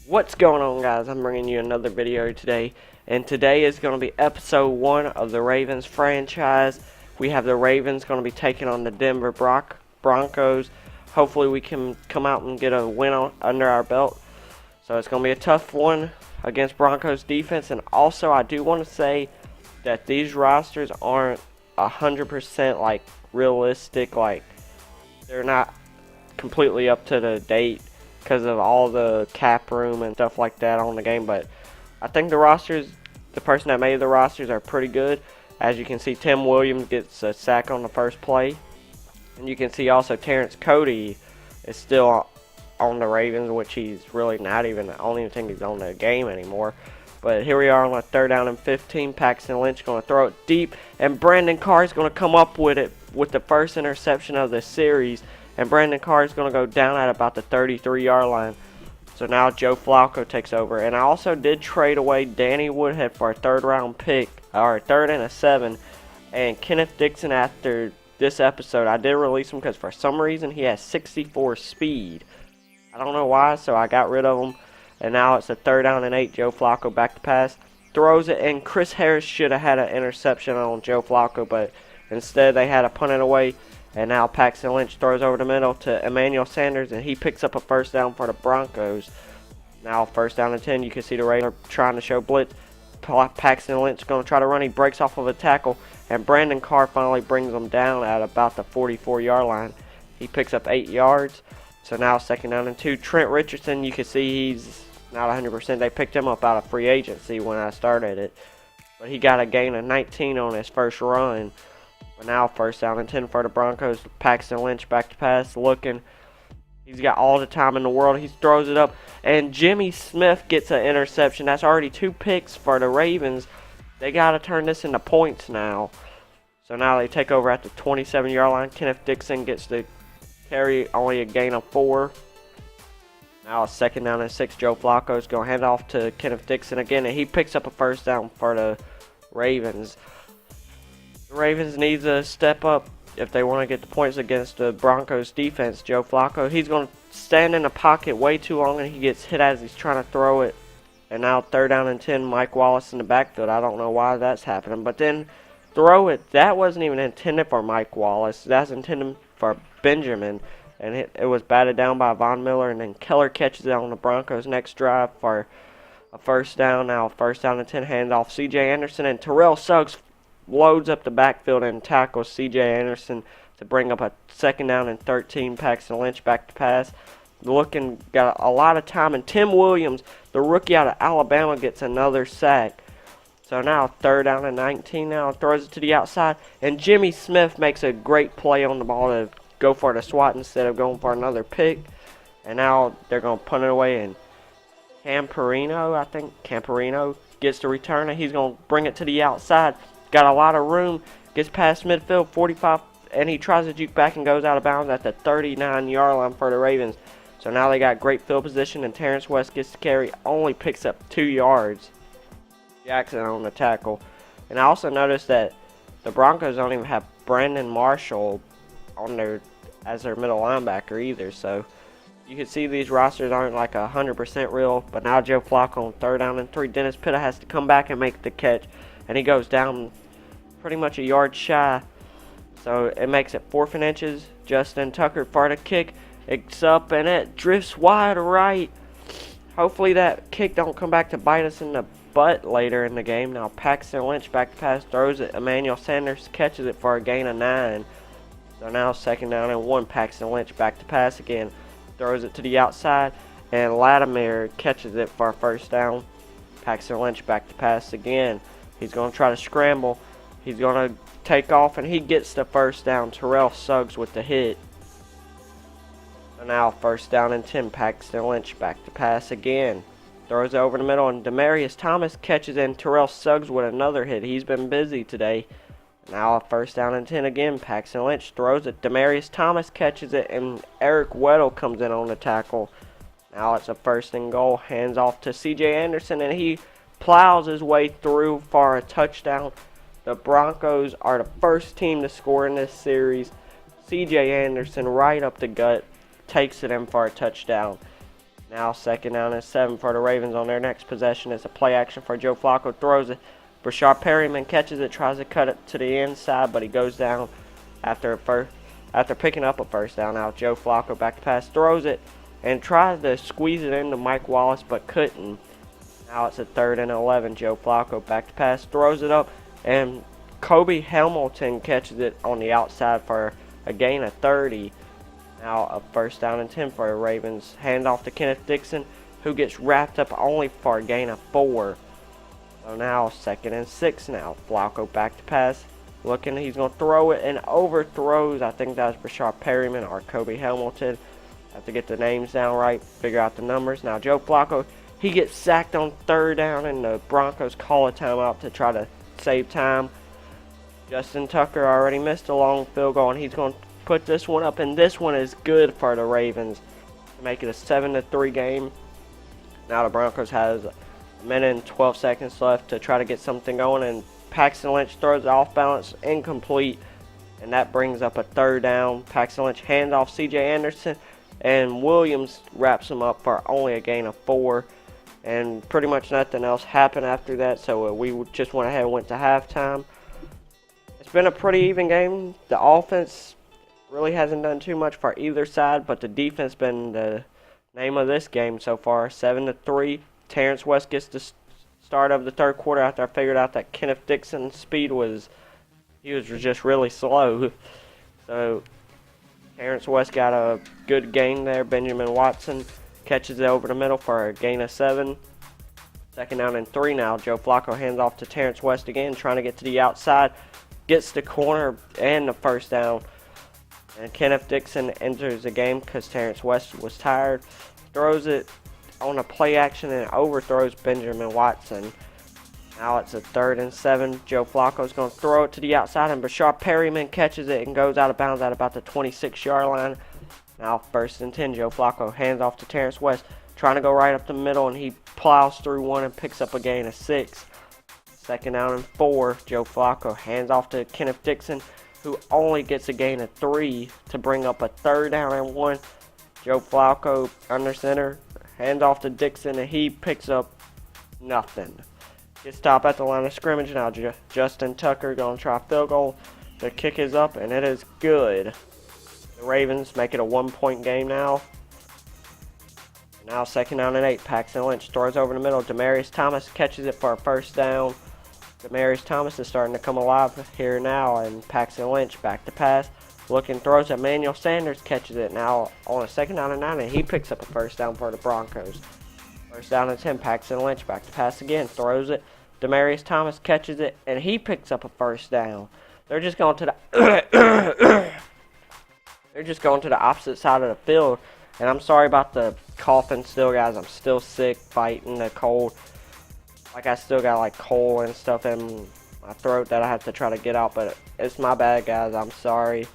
What's going on, guys? I'm bringing you another video today, and today is going to be episode 1 of the Ravens franchise. We have the Ravens going to be taking on the Denver Broncos. Hopefully we can come out and get a win under our belt. So it's going to be a tough one against Broncos defense, and also I do want to say that these rosters aren't 100% like realistic, like they're not completely up to the date because of all the cap room and stuff like that on the game. But I think the person that made the rosters are pretty good. As you can see, Tim Williams gets a sack on the first play. And you can see also Terrence Cody is still on the Ravens, which he's really not even. I don't even think he's on the game anymore. But here we are on a 3rd down and 15. Paxton Lynch going to throw it deep. And Brandon Carr is going to come up with it with the first interception of the series. And Brandon Carr is going to go down at about the 33-yard line. So now Joe Flacco takes over. And I also did trade away Danny Woodhead for a 3rd-round pick, or a 3rd and a 7. And Kenneth Dixon, after this episode, I did release him because for some reason he has 64 speed. I don't know why, so I got rid of him. And now it's a 3rd down and 8. Joe Flacco back to pass. Throws it, and Chris Harris should have had an interception on Joe Flacco, but instead they had to punt it away. And now Paxton Lynch throws over the middle to Emmanuel Sanders, and he picks up a 1st down for the Broncos. Now 1st down and 10. You can see the Raiders trying to show blitz. Paxton Lynch going to try to run. He breaks off of a tackle, and Brandon Carr finally brings him down at about the 44-yard line. He picks up 8 yards. So now 2nd down and 2. Trent Richardson, you can see he's not 100%. They picked him up out of free agency when I started it. But he got a gain of 19 on his first run. But now 1st down and 10 for the Broncos. Paxton Lynch back to pass, looking. He's got all the time in the world. He throws it up, and Jimmy Smith gets an interception. That's already 2 picks for the Ravens. They got to turn this into points now. So now they take over at the 27-yard line. Kenneth Dixon gets the carry, only a gain of 4. Now a 2nd down and 6. Joe Flacco is going to hand off to Kenneth Dixon again, and he picks up a 1st down for the Ravens. The Ravens need to step up if they want to get the points against the Broncos defense. Joe Flacco, he's going to stand in the pocket way too long, and he gets hit as he's trying to throw it. And now 3rd down and 10, Mike Wallace in the backfield. I don't know why that's happening, but then throw it. That wasn't even intended for Mike Wallace. That's intended for Benjamin, and it was batted down by Von Miller, and then Keller catches it on the Broncos' next drive for a 1st down. Now 1st down and 10, handoff C.J. Anderson, and Terrell Suggs loads up the backfield and tackles C.J. Anderson to bring up a 2nd down and 13. Paxton Lynch back to pass. Looking, got a lot of time, and Tim Williams, the rookie out of Alabama, gets another sack. So now 3rd down and 19 now, throws it to the outside, and Jimmy Smith makes a great play on the ball to go for the swat instead of going for another pick. And now they're going to punt it away, and Camperino gets the return, and he's going to bring it to the outside. Got a lot of room, gets past midfield, 45, and he tries to juke back and goes out of bounds at the 39-yard line for the Ravens. So now they got great field position, and Terrence West gets the carry, only picks up 2 yards. Jackson on the tackle. And I also noticed that the Broncos don't even have Brandon Marshall on as their middle linebacker either. So you can see these rosters aren't like 100% real. But now Joe Flacco on 3rd down and 3. Dennis Pitta has to come back and make the catch, and he goes down pretty much a yard shy. So it makes it 4th and inches. Justin Tucker for the kick. It's up, and it drifts wide right. Hopefully that kick don't come back to bite us in the butt later in the game. Now Paxton Lynch back to pass, throws it. Emmanuel Sanders catches it for a gain of 9. So now 2nd down and 1. Paxton Lynch back to pass again. Throws it to the outside, and Latimer catches it for a 1st down. Paxton Lynch back to pass again. He's going to try to scramble. He's going to take off, and he gets the 1st down. Terrell Suggs with the hit. So now 1st down and 10. Paxton Lynch back to pass again. Throws it over the middle, and Demaryius Thomas catches in. Terrell Suggs with another hit. He's been busy today. Now a 1st down and 10 again. Paxton Lynch throws it. Demaryius Thomas catches it, and Eric Weddle comes in on the tackle. Now it's a 1st and goal. Hands off to C.J. Anderson, and he plows his way through for a touchdown. The Broncos are the first team to score in this series. C.J. Anderson right up the gut takes it in for a touchdown. Now 2nd down and 7 for the Ravens on their next possession. It's a play action for Joe Flacco. Throws it. Brashard Perryman catches it, tries to cut it to the inside, but he goes down after picking up a 1st down. Now Joe Flacco back to pass, throws it, and tries to squeeze it into Mike Wallace, but couldn't. Now it's a 3rd and 11. Joe Flacco back to pass, throws it up, and Kobe Hamilton catches it on the outside for a gain of 30. Now a 1st down and 10 for the Ravens. Hand off to Kenneth Dixon, who gets wrapped up only for a gain of 4. So now 2nd and 6 now. Flacco back to pass. Looking, he's going to throw it and overthrows. I think that was Brashard Perryman or Kobe Hamilton. Have to get the names down right, figure out the numbers. Now Joe Flacco, he gets sacked on 3rd down, and the Broncos call a timeout to try to save time. Justin Tucker already missed a long field goal, and he's going to put this one up, and this one is good for the Ravens to make it a 7-3 game. Now the Broncos has a minute and 12 seconds left to try to get something going, and Paxton Lynch throws it off balance, incomplete, and that brings up a 3rd down. Paxton Lynch hands off C.J. Anderson, and Williams wraps him up for only a gain of 4. And pretty much nothing else happened after that, so we just went ahead and went to halftime. It's been a pretty even game. The offense really hasn't done too much for either side, but the defense been the name of this game so far. 7-3. Terrence West gets the start of the 3rd quarter after I figured out that Kenneth Dixon's speed was just really slow. So Terrence West got a good gain there. Benjamin Watson catches it over the middle for a gain of 7. 2nd down and 3 now. Joe Flacco hands off to Terrence West again, trying to get to the outside. Gets the corner and the 1st down. And Kenneth Dixon enters the game because Terrence West was tired. Throws it on a play action and overthrows Benjamin Watson. Now it's a 3rd and 7. Joe Flacco's going to throw it to the outside, and Brashard Perryman catches it and goes out of bounds at about the 26-yard line. Now 1st and 10. Joe Flacco hands off to Terrence West, trying to go right up the middle, and he plows through one and picks up a gain of 6. 2nd down and 4. Joe Flacco hands off to Kenneth Dixon, who only gets a gain of 3 to bring up a 3rd down and 1. Joe Flacco under center, hands off to Dixon, and he picks up nothing. Gets stopped at the line of scrimmage. Now Justin Tucker going to try a field goal. The kick is up, and it is good. The Ravens make it a 1-point game now. Now 2nd down and 8. Paxton Lynch throws over the middle. Demaryius Thomas catches it for a 1st down. Demaryius Thomas is starting to come alive here now, and Paxton Lynch back to pass. Looking, throws. Emmanuel Sanders catches it now on a 2nd down and 9, and he picks up a 1st down for the Broncos. 1st down and 10. Paxton Lynch back to pass again. Throws it. Demaryius Thomas catches it, and he picks up a 1st down. They're just going to the they're just going to the opposite side of the field. And I'm sorry about the coughing still, guys. I'm still sick, fighting the cold. Like, I still got, like, cold and stuff in my throat that I have to try to get out. But it's my bad, guys. I'm sorry.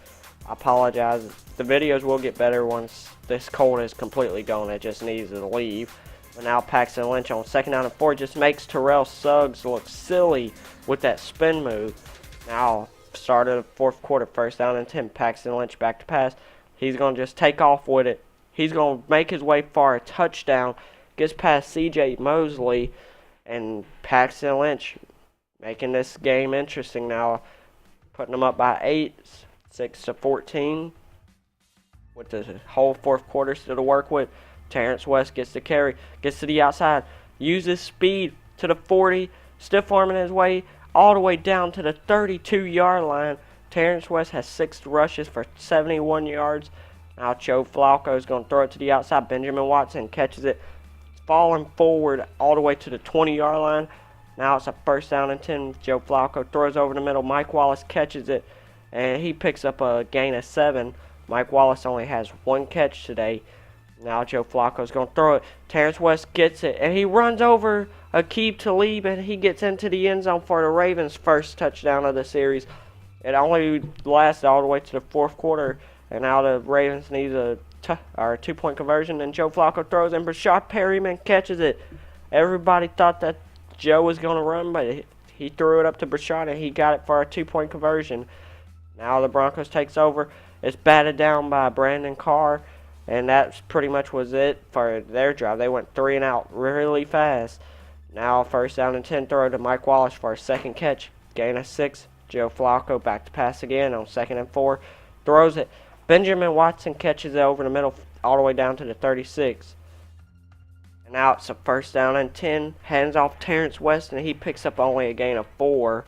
I apologize. The videos will get better once this cold is completely gone. It just needs to leave. But now Paxton Lynch on 2nd down and 4 just makes Terrell Suggs look silly with that spin move. Now, start of the 4th quarter, 1st down and 10. Paxton Lynch back to pass. He's going to just take off with it. He's going to make his way for a touchdown. Gets past C.J. Mosley. And Paxton Lynch making this game interesting now. Putting them up by 8, 6-14. With the whole 4th quarter still to work with. Terrence West gets the carry. Gets to the outside. Uses speed to the 40. Stiff arming his way all the way down to the 32-yard line. Terrence West has 6 rushes for 71 yards. Now Joe Flacco is going to throw it to the outside. Benjamin Watson catches it, falling forward all the way to the 20-yard line. Now it's a 1st down and 10. Joe Flacco throws over the middle. Mike Wallace catches it, and he picks up a gain of 7. Mike Wallace only has 1 catch today. Now Joe Flacco is going to throw it. Terrence West gets it, and he runs over Aqib Talib, and he gets into the end zone for the Ravens' first touchdown of the series. It only lasted all the way to the 4th quarter, and now the Ravens need a 2-point conversion, and Joe Flacco throws, and Brashard Perryman catches it. Everybody thought that Joe was going to run, but he threw it up to Brashard, and he got it for a 2-point conversion. Now the Broncos takes over. It's batted down by Brandon Carr. And that pretty much was it for their drive. They went 3 and out really fast. Now 1st down and 10, throw to Mike Wallace for a second catch. Gain of 6. Joe Flacco back to pass again on 2nd and 4. Throws it. Benjamin Watson catches it over the middle all the way down to the 36. And now it's a 1st down and 10. Hands off Terrence West, and he picks up only a gain of 4.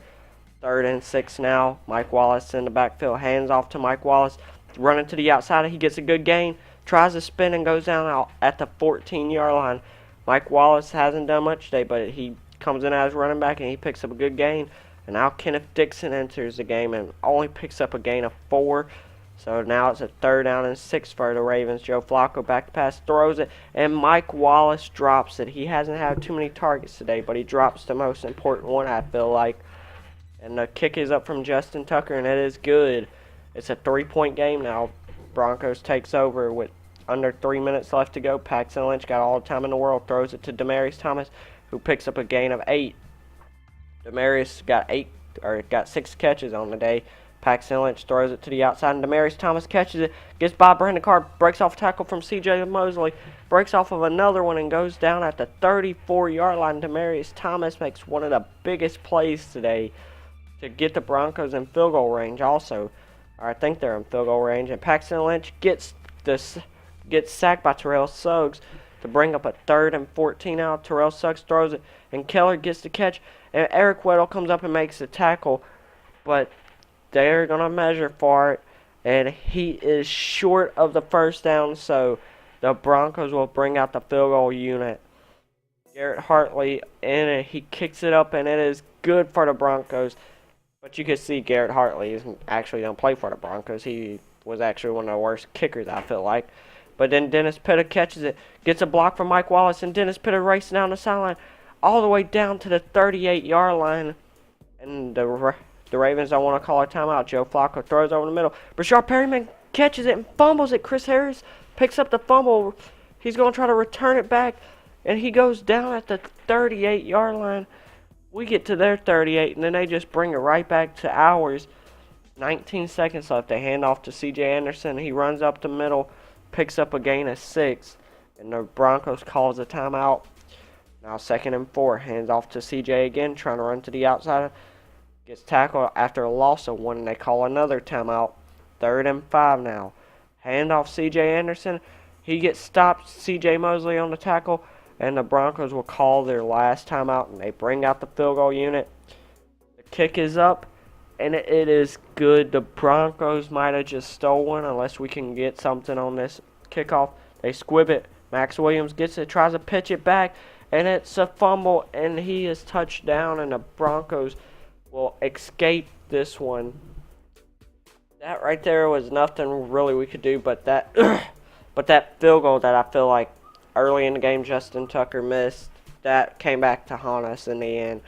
3rd and 6 now. Mike Wallace in the backfield. Hands off to Mike Wallace. Running to the outside. He gets a good gain. Tries to spin and goes down out at the 14-yard line. Mike Wallace hasn't done much today, but he comes in as running back and he picks up a good gain. And now Kenneth Dixon enters the game and only picks up a gain of 4. So now it's a 3rd down and 6 for the Ravens. Joe Flacco back to pass, throws it, and Mike Wallace drops it. He hasn't had too many targets today, but he drops the most important one, I feel like. And the kick is up from Justin Tucker, and it is good. It's a 3-point game now. Broncos takes over with under 3 minutes left to go. Paxton Lynch got all the time in the world. Throws it to Demaryius Thomas, who picks up a gain of 8. Demaryius got 6 catches on the day. Paxton Lynch throws it to the outside, and Demaryius Thomas catches it. Gets by Brandon Carr, breaks off a tackle from C.J. Mosley, breaks off of another one, and goes down at the 34-yard line. Demaryius Thomas makes one of the biggest plays today to get the Broncos in field goal range also. Or I think they're in field goal range. And Paxton Lynch gets sacked by Terrell Suggs to bring up a 3rd and 14 out. Terrell Suggs throws it, and Keller gets the catch. And Eric Weddle comes up and makes the tackle. But they're going to measure for it. And he is short of the 1st down. So the Broncos will bring out the field goal unit. Garrett Hartley in it. He kicks it up, and it is good for the Broncos. But you can see Garrett Hartley isn't actually going to play for the Broncos. He was actually one of the worst kickers, I feel like. But then Dennis Pitta catches it, gets a block from Mike Wallace, and Dennis Pitta races down the sideline all the way down to the 38-yard line. And the Ravens don't want to call a timeout. Joe Flacco throws over the middle. Brashard Perryman catches it and fumbles it. Chris Harris picks up the fumble. He's going to try to return it back, and he goes down at the 38-yard line. We get to their 38, and then they just bring it right back to ours. 19 seconds left. They hand off to C.J. Anderson. He runs up the middle, picks up a gain of 6, and the Broncos calls a timeout. Now 2nd and 4. Hands off to C.J. again, trying to run to the outside. Gets tackled after a loss of 1, and they call another timeout. 3rd and 5 now. Hand off C.J. Anderson. He gets stopped. C.J. Mosley on the tackle. And the Broncos will call their last timeout, and they bring out the field goal unit. The kick is up, and it is good. The Broncos might have just stolen unless we can get something on this kickoff. They squib it. Max Williams gets it, tries to pitch it back, and it's a fumble, and he is touched down, and the Broncos will escape this one. That right there was nothing really we could do, but that field goal that I feel like early in the game Justin Tucker missed, that came back to haunt us in the end.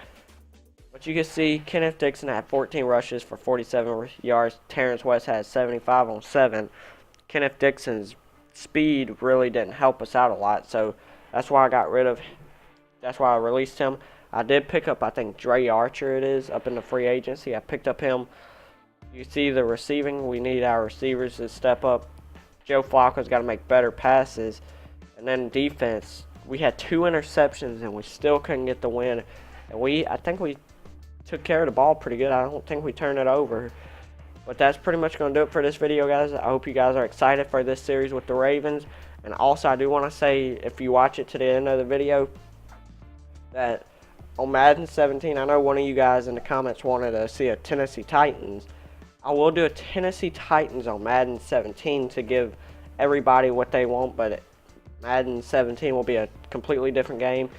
But you can see Kenneth Dixon had 14 rushes for 47 yards. Terrence West had 75 on 7. Kenneth Dixon's speed really didn't help us out a lot, so that's why I released him. I did pick up, I think, Dre Archer it is, up in the free agency. I picked up him. You see the receiving, we need our receivers to step up. Joe Flacco's got to make better passes. And then defense, we had 2 interceptions and we still couldn't get the win. And I think we took care of the ball pretty good. I don't think we turned it over. But that's pretty much going to do it for this video, guys. I hope you guys are excited for this series with the Ravens. And also, I do want to say, if you watch it to the end of the video, that on Madden 17, I know one of you guys in the comments wanted to see a Tennessee Titans. I will do a Tennessee Titans on Madden 17 to give everybody what they want, but Madden 17 will be a completely different game.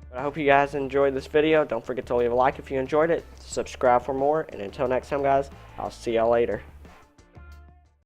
But I hope you guys enjoyed this video. Don't forget to leave a like if you enjoyed it. Subscribe for more. And until next time, guys, I'll see y'all later.